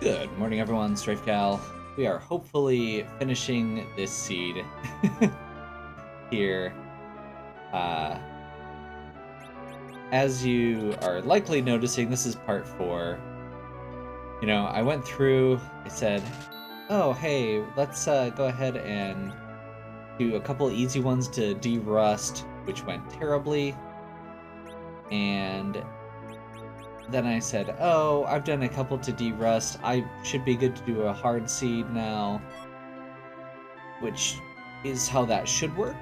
Good morning, everyone. StrafeCal. We are hopefully finishing this seed here. Uh, as you are likely noticing, this is part 4. You know, I went through, I said, oh, hey, let's go ahead and do a couple easy ones to de-rust, which went terribly. And then I said, oh, I've done a couple to de-rust. I should be good to do a hard seed now, which is how that should work.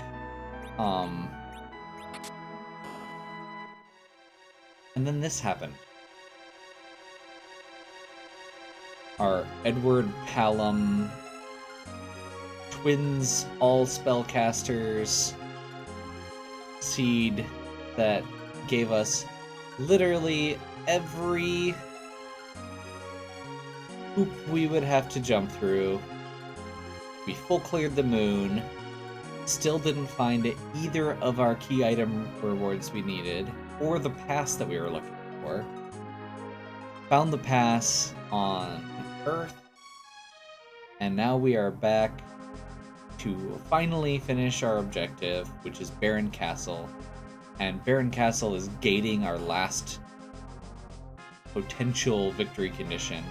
And then this happened. Our Edward Palom twins, all spellcasters seed that gave us literally every hoop we would have to jump through. We full cleared the moon, still didn't find either of our key item rewards we needed, or the pass that we were looking for. Found the pass on Earth, and now we are back to finally finish our objective, which is Barren Castle. And Barren Castle is gating our last potential victory condition,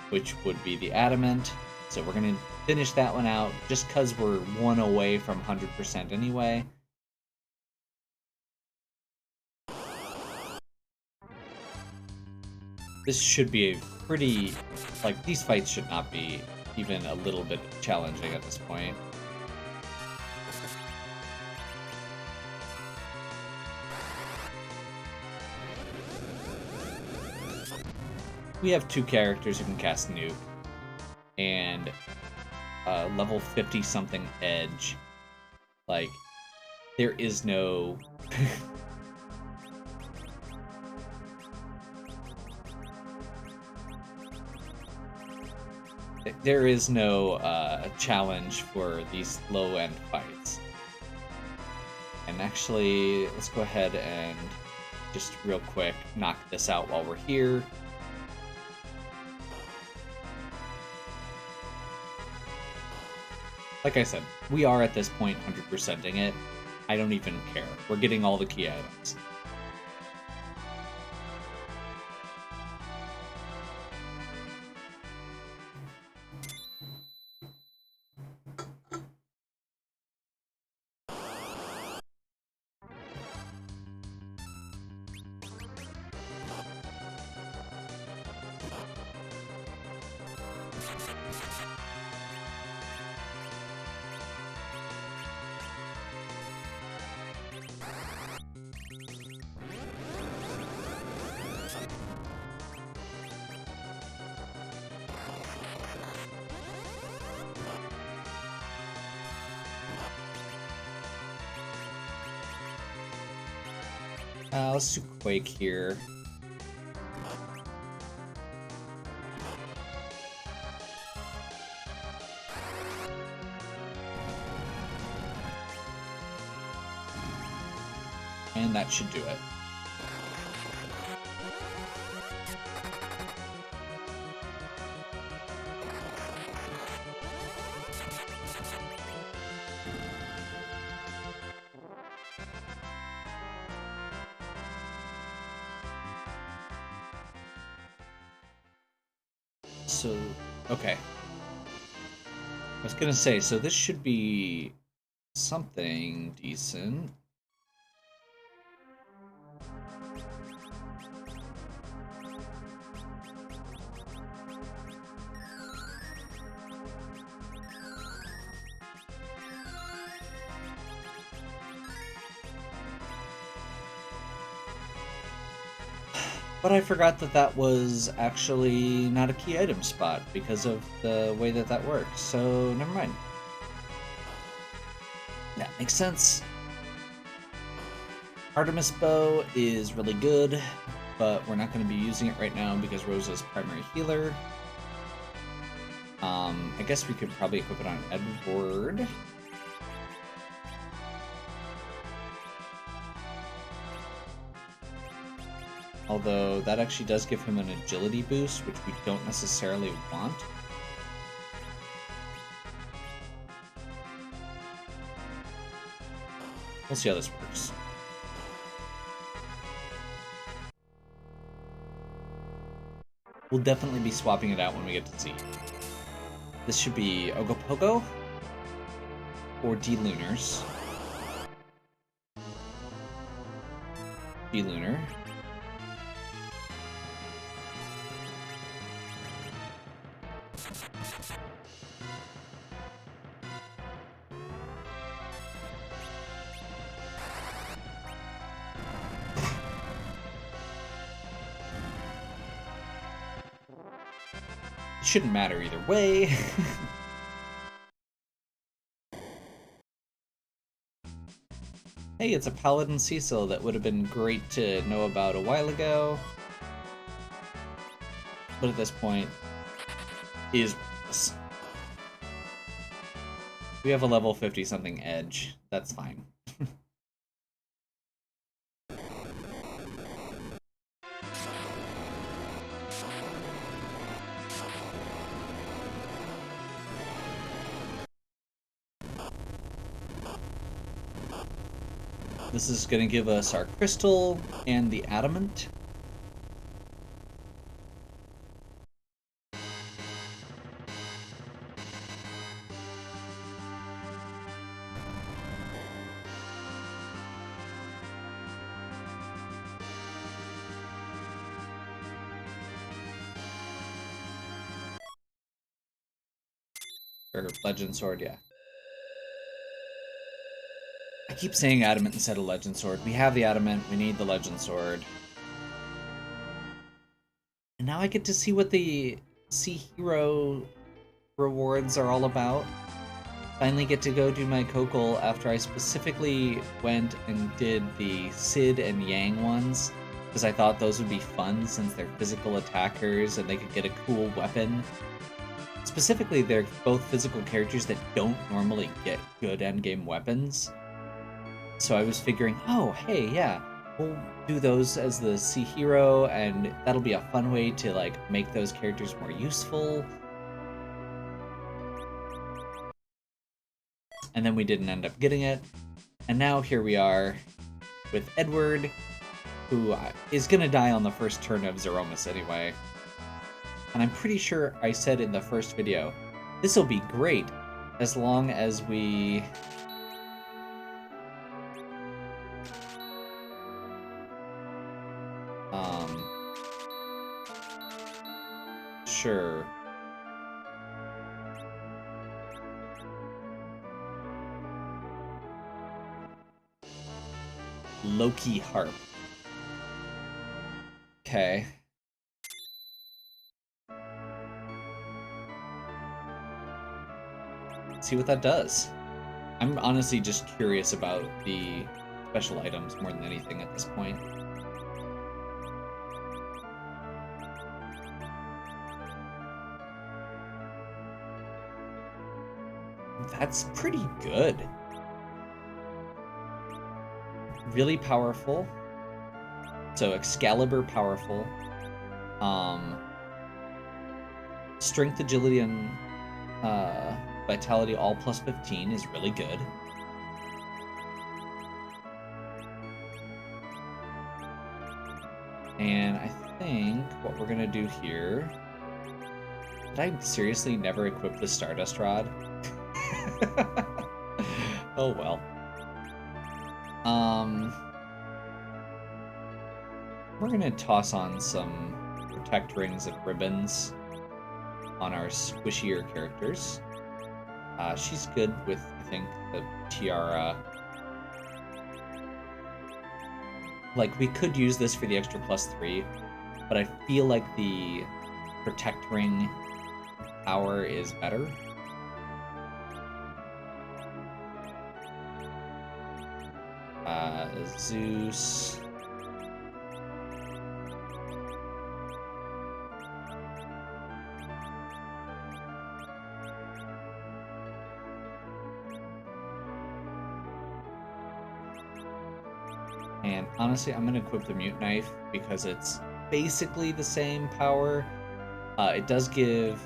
which would be the Adamant. So we're going to finish that one out just because we're one away from 100% anyway. This should be a pretty, like, these fights should not be even a little bit challenging at this point. We have 2 characters who can cast Nuke, and level 50-something Edge. Like, there is no... there is no challenge for these low-end fights. And actually, let's go ahead and just real quick knock this out while we're here. Like I said, we are at this point 100%ing it. I don't even care. We're getting all the key items. Let's do Quake here. And that should do it. So, okay. I was gonna say, so this should be something decent. But I forgot that that was actually not a key item spot because of the way that that works, so never mind. That makes sense. Artemis Bow is really good, but we're not going to be using it right now because Rosa's primary healer. I guess we could probably equip it on Edward. Although that actually does give him an agility boost, which we don't necessarily want. We'll see how this works. We'll definitely be swapping it out when we get to Z. This should be Ogopogo or D-Lunars. D-Lunar. It shouldn't matter either way. Hey, it's a Paladin Cecil that would have been great to know about a while ago. But at this point, is we have a level 50-something edge. That's fine. This is going to give us our crystal and the adamant. Or Legend Sword, yeah. I keep saying adamant instead of Legend Sword. We have the adamant, we need the Legend Sword. And now I get to see what the Sea Hero rewards are all about. Finally get to go do my Kokol after I specifically went and did the Sid and Yang ones, because I thought those would be fun since they're physical attackers and they could get a cool weapon. Specifically, they're both physical characters that don't normally get good endgame weapons. So I was figuring, oh, hey, yeah, we'll do those as the Sea Hero, and that'll be a fun way to, like, make those characters more useful. And then we didn't end up getting it. And now here we are with Edward, who is gonna die on the first turn of Zeromus anyway. And I'm pretty sure I said in the first video, this'll be great as long as we... Sure. Loki Harp. Okay. Let's see what that does. I'm honestly just curious about the special items more than anything at this point. That's pretty good. Really powerful. So Excalibur powerful. Strength, agility, and vitality all plus 15 is really good. And I think what we're gonna do here... Did I seriously never equip the Stardust Rod? Oh well. We're gonna toss on some Protect Rings and Ribbons on our squishier characters. She's good with, I think, the Tiara. Like, we could use this for the extra +3, but I feel like the Protect Ring power is better. Zeus. And honestly, I'm going to equip the Mute Knife because it's basically the same power. It does give...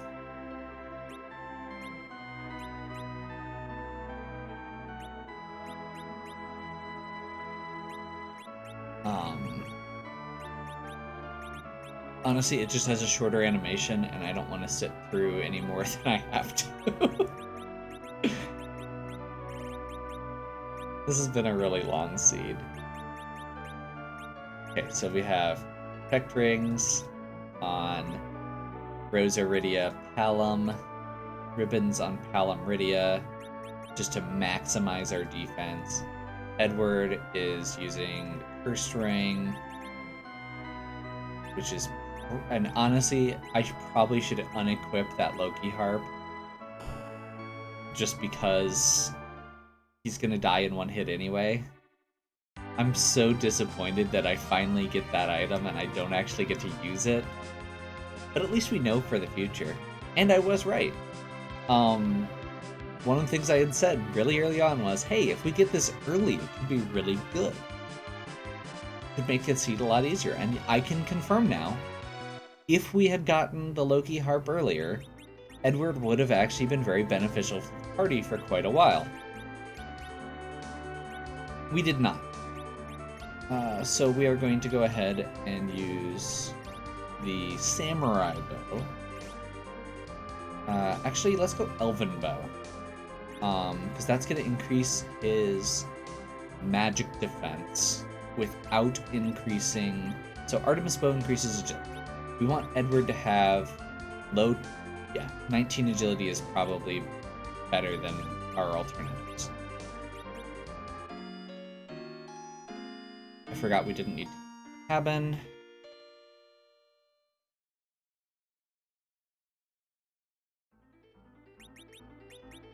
honestly, it just has a shorter animation, and I don't want to sit through any more than I have to. This has been a really long seed. Okay, so we have Protect Rings on Rosa Rydia Palom, Ribbons on Palom Rydia, just to maximize our defense. Edward is using Cursed Ring, which is... And honestly, I probably should unequip that Loki Harp, just because he's gonna die in one hit anyway. I'm so disappointed that I finally get that item and I don't actually get to use it. But at least we know for the future. And I was right. One of the things I had said really early on was, hey, if we get this early, it could be really good. It could make the seed a lot easier. And I can confirm now, if we had gotten the Loki Harp earlier, Edward would have actually been very beneficial for the party for quite a while. We did not. So we are going to go ahead and use the Samurai Bow. Actually, let's go Elven Bow. Because that's going to increase his magic defense without increasing... So Artemis Bow increases agility. We want Edward to have low... Yeah, 19 agility is probably better than our alternatives. I forgot we didn't need cabin.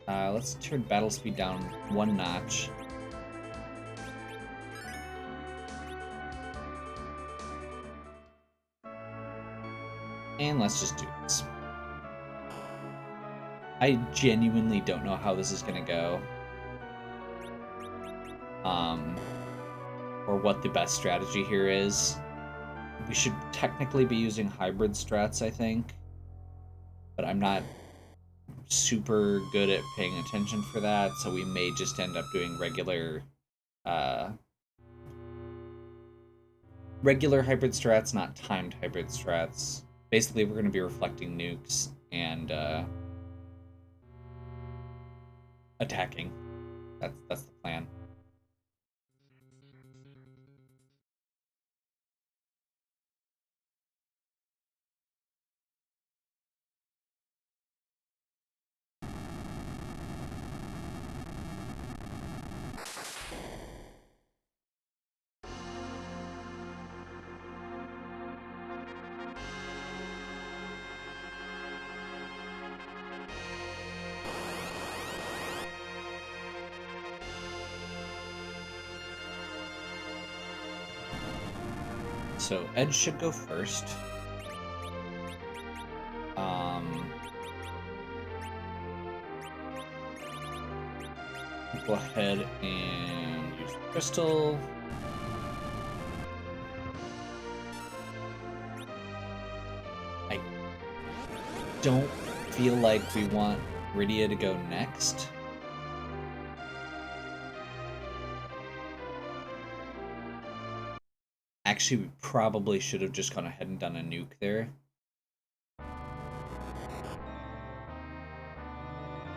Let's turn battle speed down 1 notch. And let's just do this. I genuinely don't know how this is going to go. Or what the best strategy here is. We should technically be using hybrid strats, I think. But I'm not super good at paying attention for that, so we may just end up doing regular hybrid strats, not timed hybrid strats. Basically, we're going to be reflecting nukes and attacking. That's the plan. So Ed should go first. Go ahead and use crystal. I don't feel like we want Rydia to go next. Actually, we probably should have just gone ahead and done a nuke there.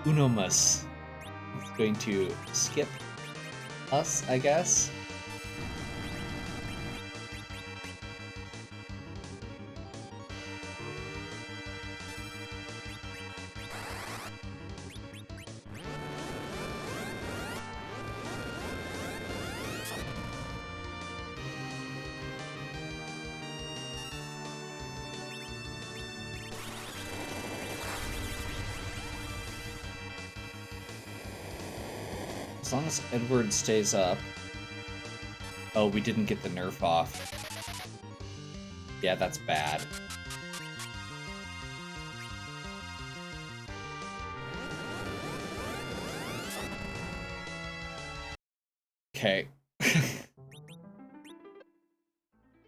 Unomus is going to skip us, I guess. As long as Edward stays up. Oh, we didn't get the nerf off. Yeah, that's bad. Okay.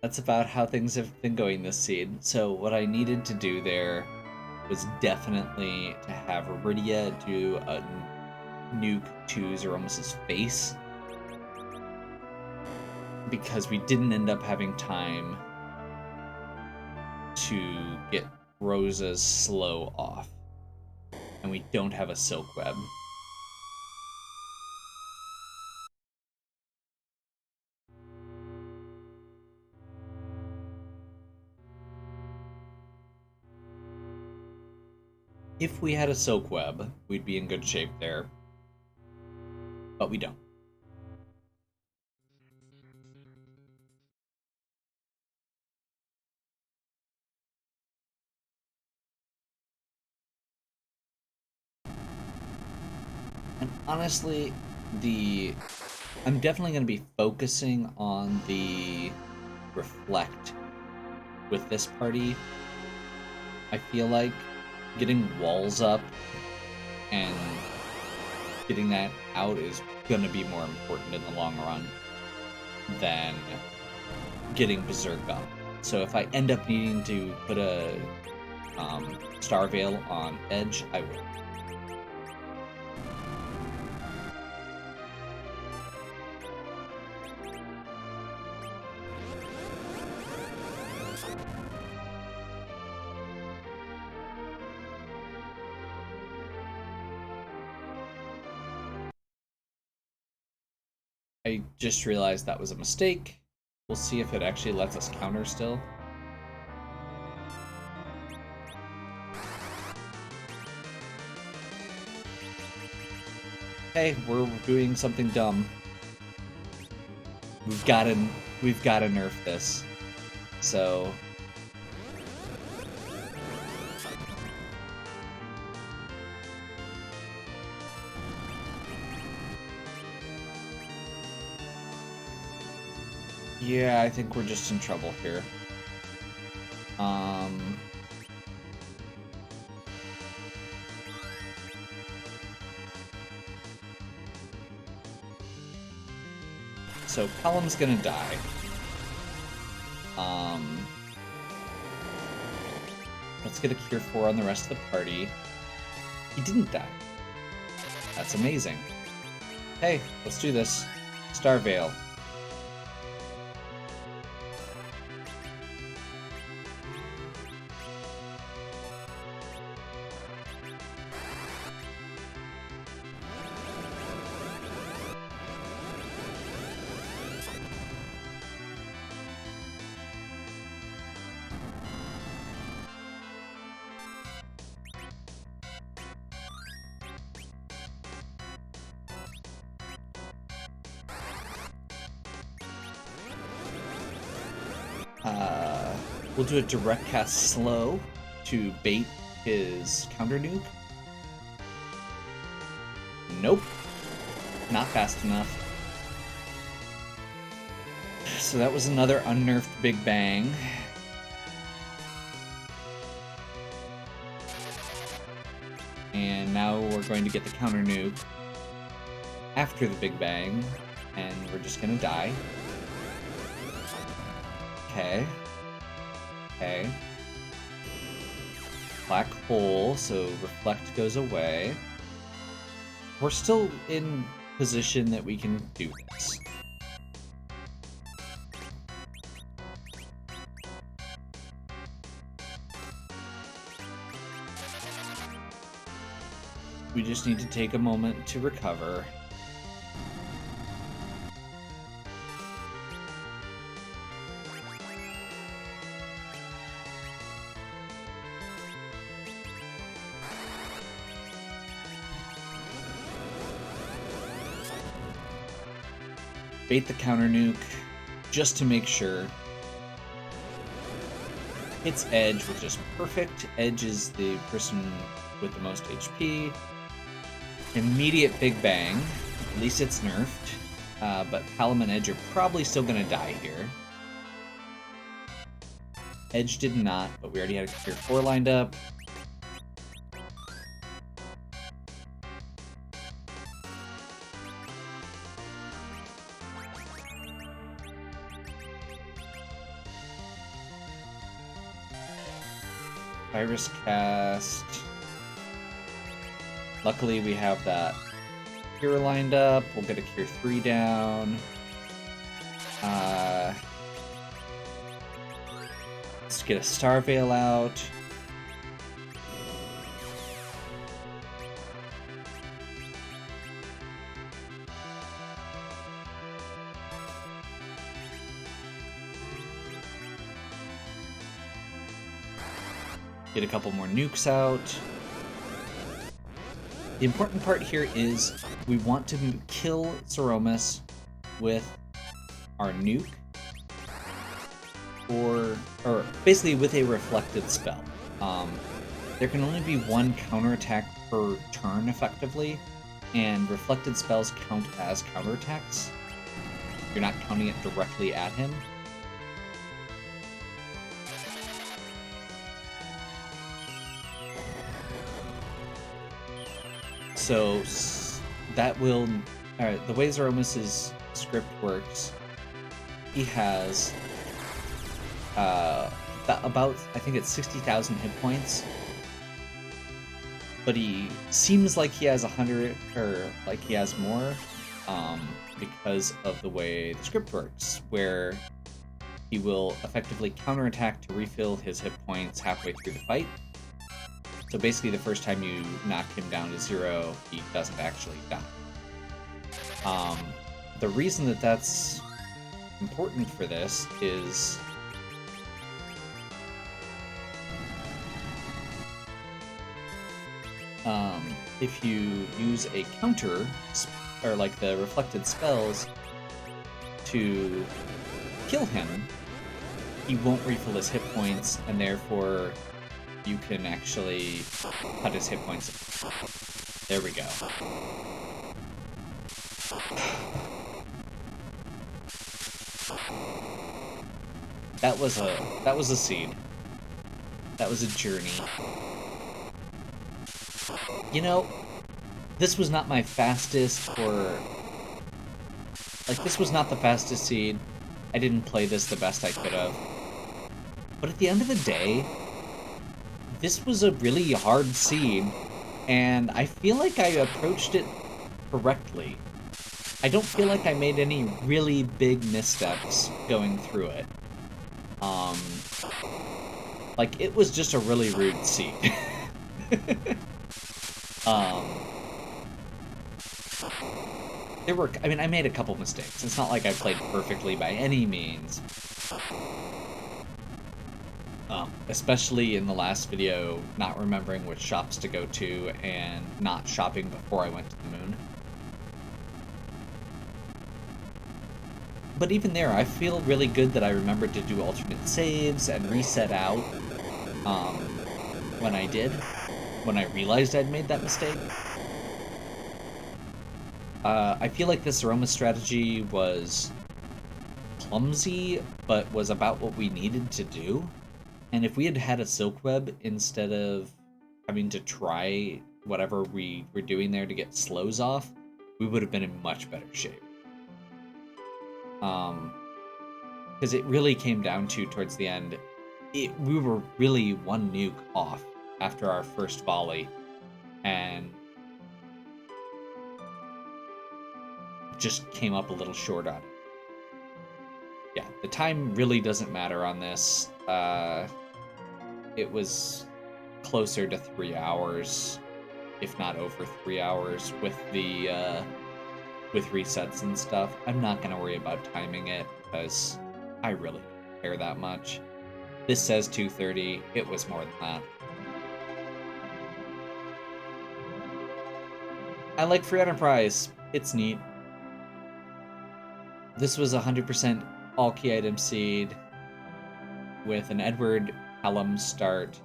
that's about how things have been going this seed. So what I needed to do there was definitely to have Iridia do a nuke to Zeromus's face, because we didn't end up having time to get Rosa's slow off, and we don't have a Silk Web. If we had a Silk Web, we'd be in good shape there, but we don't. And honestly, I'm definitely going to be focusing on the Reflect with this party. I feel like getting walls up and getting that out is going to be more important in the long run than getting Berserk up. So if I end up needing to put a Star Veil on Edge, I will. I just realized that was a mistake. We'll see if it actually lets us counter still. Hey, we're doing something dumb. We've got to nerf this. So yeah, I think we're just in trouble here. So Pelham's gonna die. Let's get a Cure 4 on the rest of the party. He didn't die. That's amazing. Hey, let's do this. Star Veil. We'll do a direct cast slow to bait his counter nuke. Nope. Not fast enough. So that was another unnerfed Big Bang. And now we're going to get the counter nuke after the Big Bang, and we're just gonna die. Okay. Okay. Black hole, so Reflect goes away. We're still in position that we can do this. We just need to take a moment to recover. Bait the counter nuke, just to make sure. Hits Edge, which is perfect. Edge is the person with the most HP. Immediate Big Bang. At least it's nerfed. But Palom and Edge are probably still going to die here. Edge did not, but we already had a Cure 4 lined up. Iris Cast. Luckily, we have that cure lined up. We'll get a Cure 3 down. Let's get a Star Veil out. Get a couple more nukes out. The important part here is we want to kill Ceromus with our nuke, or basically with a reflected spell. There can only be one counterattack per turn, effectively, and reflected spells count as counterattacks. You're not counting it directly at him. So that will... Alright, the way Zeromus's script works, he has about, I think it's 60,000 hit points, but he seems like he has 100, or like he has more, because of the way the script works, where he will effectively counterattack to refill his hit points halfway through the fight. So basically the first time you knock him down to 0, he doesn't actually die. The reason that that's important for this is if you use a counter, or like the reflected spells, to kill him, he won't refill his hit points, and therefore you can actually cut his hit points. There we go. That was a seed. That was a journey. You know, this was not my fastest, or like, this was not the fastest seed. I didn't play this the best I could have. But at the end of the day, this was a really hard seed, and I feel like I approached it correctly. I don't feel like I made any really big missteps going through it. Like, it was just a really rude seed. I mean, I made a couple mistakes. It's not like I played perfectly by any means. Especially in the last video, not remembering which shops to go to and not shopping before I went to the moon. But even there, I feel really good that I remembered to do alternate saves and reset out when I did, when I realized I'd made that mistake. I feel like this Aroma strategy was clumsy, but was about what we needed to do. And if we had had a Silk Web instead of having to try whatever we were doing there to get slows off, we would have been in much better shape. Because it really came down to, towards the end, we were really one nuke off after our first volley, and just came up a little short on it. Yeah, the time really doesn't matter on this. It was closer to 3 hours, if not over 3 hours, with the with resets and stuff. I'm not gonna worry about timing it because I really don't care that much. This says 2:30. It was more than that. I like Free Enterprise. It's neat. This was 100% all key item seed with an Edward Hallam start,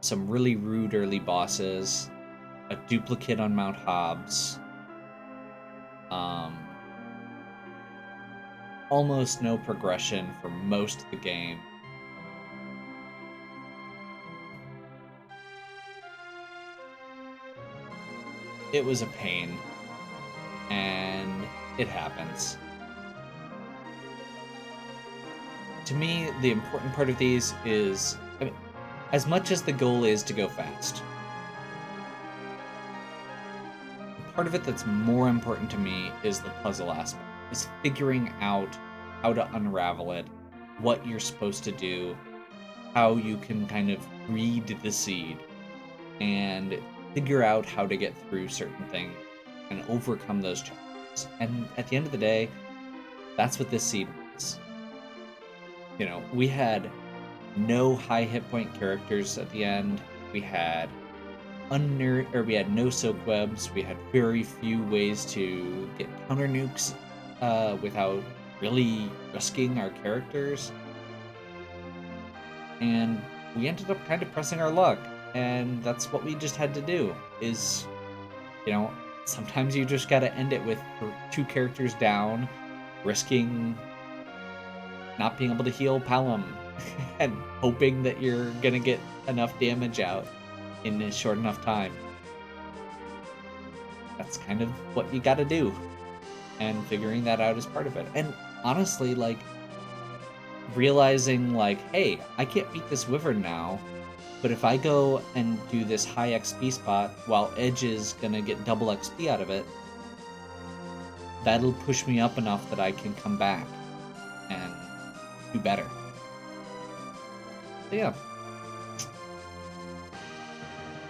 some really rude early bosses, a duplicate on Mount Hobbs, almost no progression for most of the game. It was a pain, and it happens. To me, the important part of these is, I mean, as much as the goal is to go fast, part of it that's more important to me is the puzzle aspect, is figuring out how to unravel it, what you're supposed to do, how you can kind of read the seed and figure out how to get through certain things and overcome those challenges. And at the end of the day, that's what this seed was. You know, we had no high hit point characters at the end. We had we had no soak webs. We had very few ways to get counter nukes without really risking our characters. And we ended up kind of pressing our luck, and that's what we just had to do. Is, you know, sometimes you just got to end it with 2 characters down, risking not being able to heal Palom, and hoping that you're gonna get enough damage out in a short enough time. That's kind of what you gotta do, and figuring that out is part of it. And honestly, like, realizing, like, hey, I can't beat this wyvern now, but if I go and do this high XP spot while Edge is gonna get double XP out of it, that'll push me up enough that I can come back and do better. So yeah.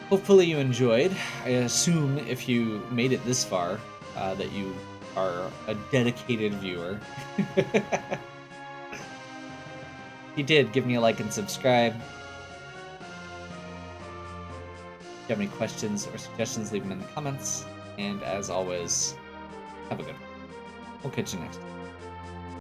Hopefully you enjoyed. I assume if you made it this far, that you are a dedicated viewer. If you did, give me a like and subscribe. If you have any questions or suggestions, leave them in the comments. And as always, have a good one. We'll catch you next time.